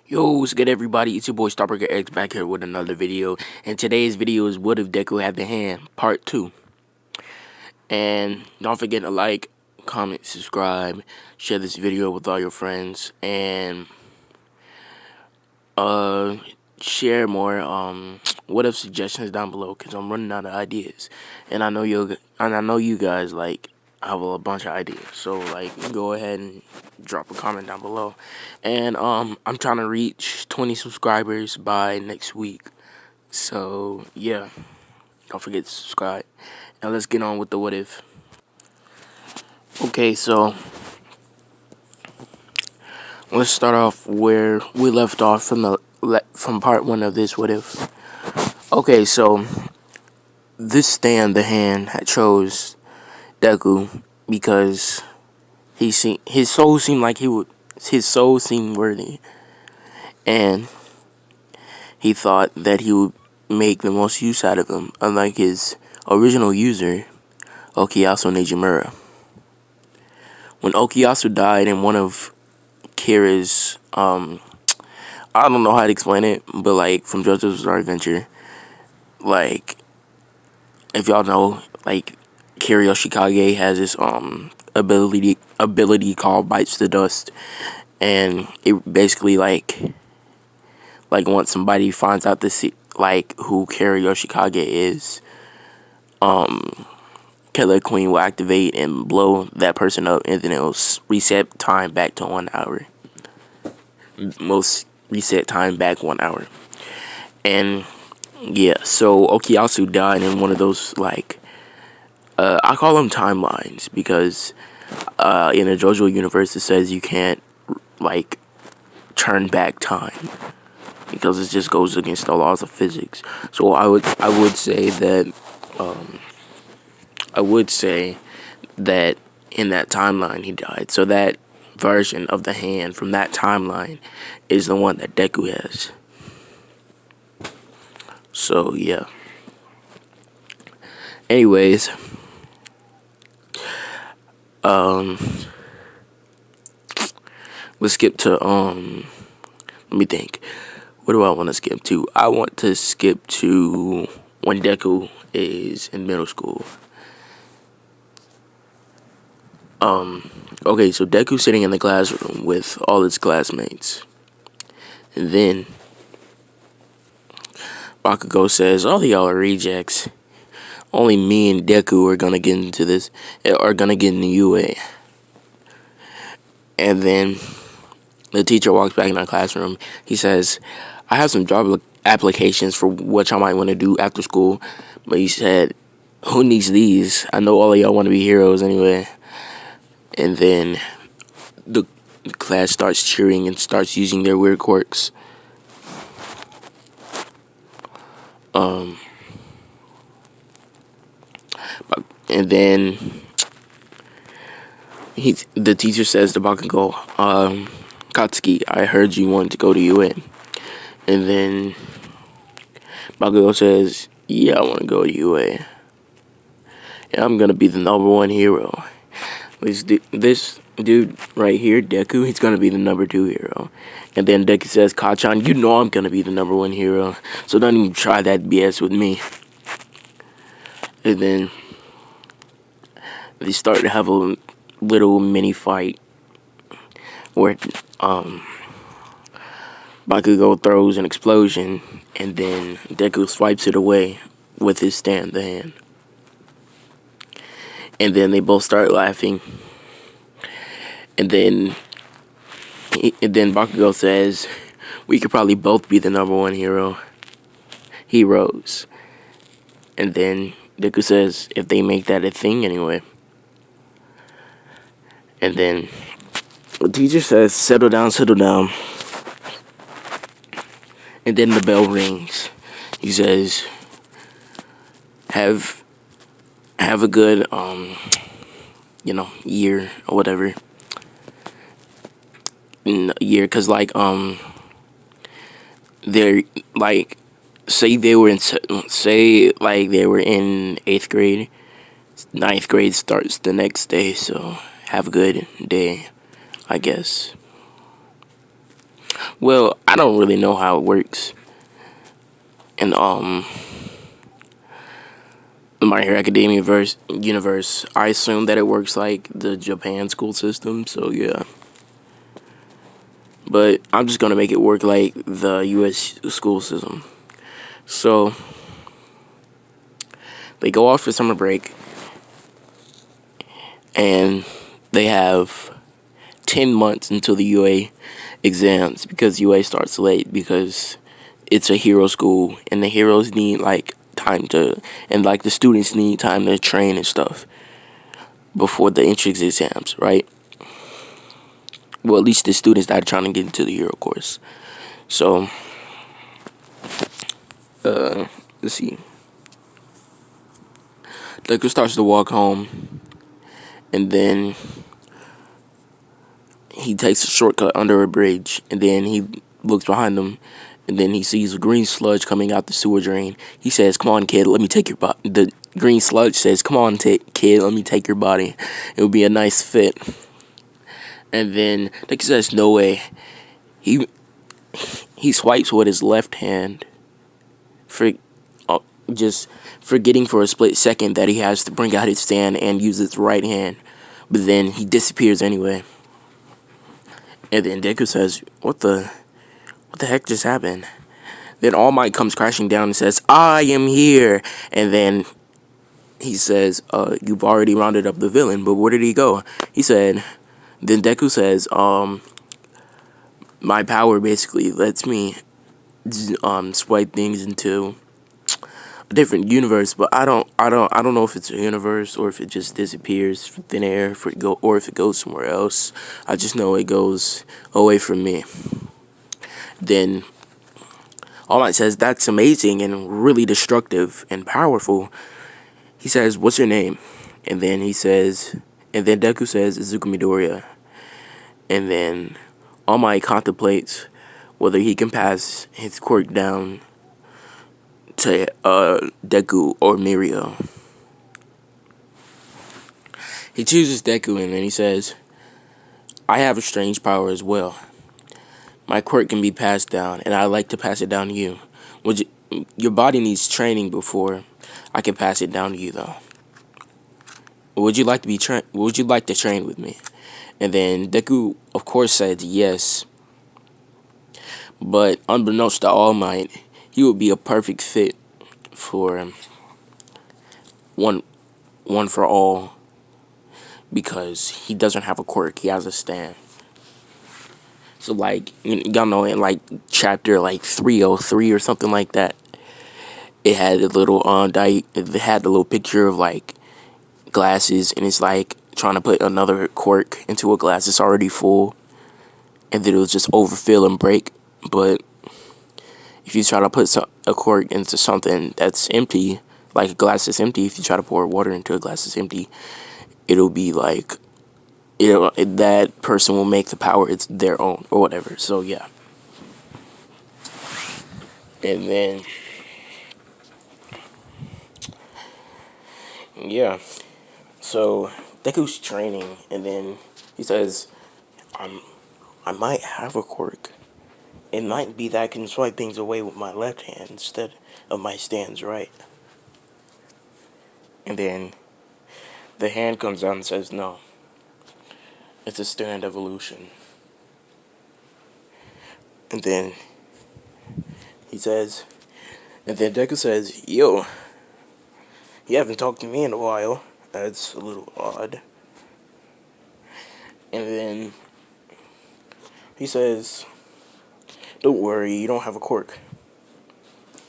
Yo, what's good everybody? It's your boy Starburger X back here with another video. And today's video is What If Deku Had the Hand, Part 2. And don't forget to like, comment, subscribe, share this video with all your friends, and share more what if suggestions down below, because I'm running out of ideas. And I know you guys like have a bunch of ideas. So like go ahead and drop a comment down below. And I'm trying to reach 20 subscribers by next week. So yeah, don't forget to subscribe. Now let's get on with the what if. Okay, so let's start off where we left off from part 1 of this what if. Okay, so this stand the hand had chose Deku because his soul seemed worthy, and he thought that he would make the most use out of him, unlike his original user, Okuyasu Nejimura. When Okuyasu died in one of Kira's, I don't know how to explain it, but like from JoJo's Bizarre Adventure, like if y'all know, like Kira Yoshikage has this ability called Bites the Dust, and it basically like once somebody finds out who Kira Yoshikage is, Killer Queen will activate and blow that person up, and then it'll reset time back to 1 hour. Most reset time back 1 hour. And yeah, so Okuyasu died in one of those I call them timelines, because in the JoJo universe it says you can't turn back time, because it just goes against the laws of physics. So I would say that in that timeline he died. So that version of the hand from that timeline is the one that Deku has. So yeah. Anyways, let's skip to let me think. What do I want to skip to? I want to skip to when Deku is in middle school. Okay, so Deku's sitting in the classroom with all his classmates. And then Bakugo says, all y'all are rejects. Only me and Deku are gonna get into this, are gonna get into UA. And then the teacher walks back in our classroom. He says, I have some job applications for what y'all might want to do after school. But he said, who needs these? I know all of y'all want to be heroes anyway. And then the class starts cheering and starts using their weird quirks. And then the teacher says to Bakugo, Katsuki, I heard you wanted to go to UN. And then Bakugo says, yeah, I want to go to UA. And I'm going to be the #1 hero. This dude right here, Deku, he's going to be the #2 hero. And then Deku says, Kachan, you know I'm going to be the #1 hero. So don't even try that BS with me. And then they start to have a little mini fight where Bakugo throws an explosion, and then Deku swipes it away with his stand the hand. And then they both start laughing. And then Bakugo says, we could probably both be the #1 heroes. And then Deku says, if they make that a thing anyway. And then the teacher says, settle down, settle down. And then the bell rings. He says, have a good year or whatever. Year, cause they're say they were in 8th grade. 9th grade starts the next day, so have a good day, I guess. Well, I don't really know how it works. And My Hero Academia universe, I assume that it works like the Japan school system. So yeah, but I'm just gonna make it work like the U.S. school system. So they go off for summer break, and they have 10 months until the UA exams because UA starts late because it's a hero school and the heroes need like time to, and like the students need time to train and stuff before the entrance exams, right? Well, at least the students that are trying to get into the hero course. So, let's see. Deku starts to walk home, and then he takes a shortcut under a bridge, and then he looks behind him, and then he sees a green sludge coming out the sewer drain. He says, "Come on, kid, let me take your body." The green sludge says, "Come on, kid, let me take your body. It would be a nice fit." And then Deku says, "No way." He he swipes with his left hand, for just forgetting for a split second that he has to bring out his stand and use his right hand. But then he disappears anyway. And then Deku says, what the heck just happened?" Then All Might comes crashing down and says, "I am here." And then he says, "You've already rounded up the villain, but where did he go?" Then Deku says, "My power basically lets me swipe things into a different universe, but I don't know if it's a universe or if it just disappears from thin air, or if it goes somewhere else. I just know it goes away from me." Then All Might says, "That's amazing and really destructive and powerful." He says, "What's your name?" And then Deku says, "Izuku Midoriya." And then All Might contemplates whether he can pass his quirk down to Deku or Mirio. He chooses Deku, and then he says, "I have a strange power as well. My quirk can be passed down, and I'd like to pass it down to you. Your body needs training before I can pass it down to you, though. Would you like to Would you like to train with me?" And then Deku, of course, said yes. But unbeknownst to All Might, he would be a perfect fit for one one for all because he doesn't have a quirk. He has a stand. So like y'all know in like chapter like 303 or something like that, it had a little it had a little picture of like glasses, and it's like trying to put another quirk into a glass that's already full, and then it will just overfill and break. But if you try to put a quirk into something that's empty, like a glass that's empty, if you try to pour water into a glass that's empty, it'll be like that person will make the power it's their own or whatever. So yeah. And then yeah. So Deku's training, and then he says, I might have a quirk. It might be that I can swipe things away with my left hand instead of my stance right." And then the hand comes out and says, "No, it's a stand evolution." And then he says, and then Deku says, "Yo, you haven't talked to me in a while. That's a little odd." And then he says, "Don't worry, you don't have a quirk."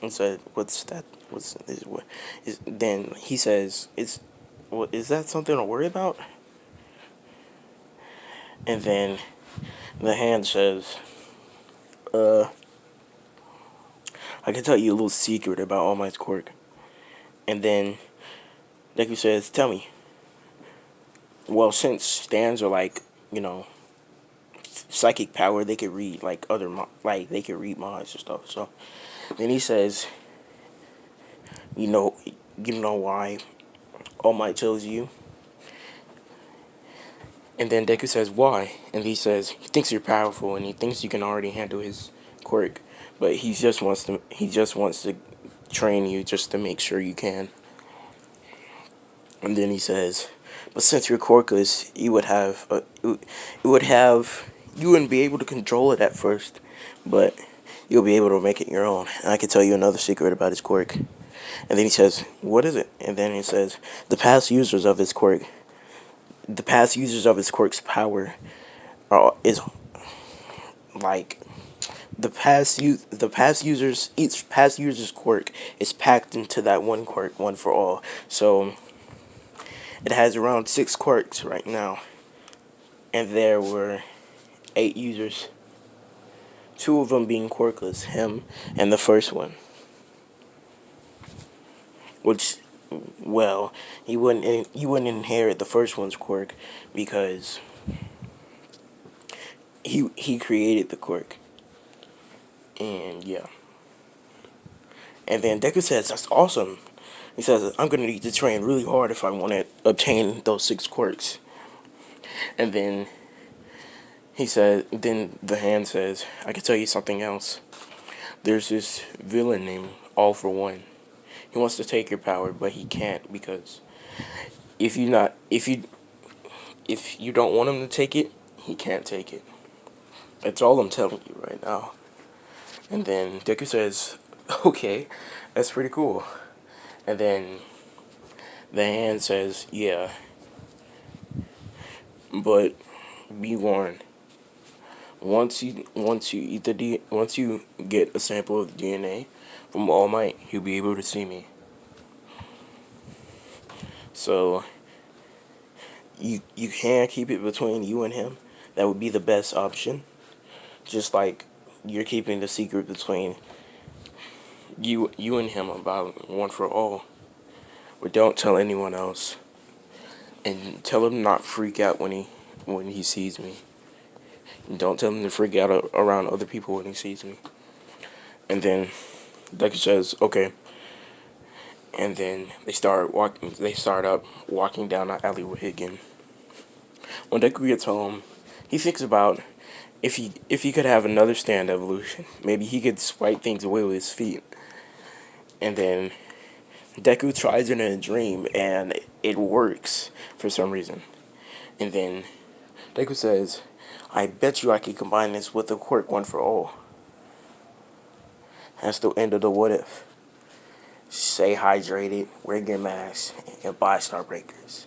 And said, "What's that? Then he says, is that something to worry about?" And then the hand says, "I can tell you a little secret about All Might's quirk." And then Deku says, "Tell me." Well, since stands are like, psychic power, they could read like they could read minds and stuff. So then he says, you know why All Might chose you? And then Deku says, "Why?" And he says he thinks you're powerful and he thinks you can already handle his quirk, but he just wants to train you just to make sure you can. And then he says, "But since you're quirkless, you wouldn't be able to control it at first, but you'll be able to make it your own. And I can tell you another secret about his quirk." And then he says, "What is it?" And then he says, "The past users of his quirk, the past users of his quirk's power is like the past users each past user's quirk is packed into that one quirk, one for all. So it has around 6 quirks right now, and there were 8 users, 2 of them being quirkless, him and the first one, which, well, he wouldn't inherit the first one's quirk because he created the quirk, and yeah." And then Deku says, "That's awesome." He says, "I'm gonna need to train really hard if I want to obtain those 6 quirks." And then then the hand says, "I can tell you something else. There's this villain named All for One. He wants to take your power, but he can't because if you not if you don't want him to take it, he can't take it. That's all I'm telling you right now." And then Deku says, "Okay, that's pretty cool." And then the hand says, "Yeah, but be warned. Once you get a sample of DNA from All Might, you'll be able to see me. So you can keep it between you and him. That would be the best option. Just like you're keeping the secret between you and him about one for all. But don't tell anyone else. And tell him not freak out when he sees me. And don't tell him to freak out around other people when he sees me." And then Deku says, "Okay." And then they start walking. They start up walking down the alleyway again. When Deku gets home, he thinks about if he could have another stand evolution. Maybe he could swipe things away with his feet. And then Deku tries it in a dream, and it works for some reason. And then Deku says, "I bet you I could combine this with a quirk one for all." That's the end of the what if. Stay hydrated, wear your mask, and buy Starbreakers.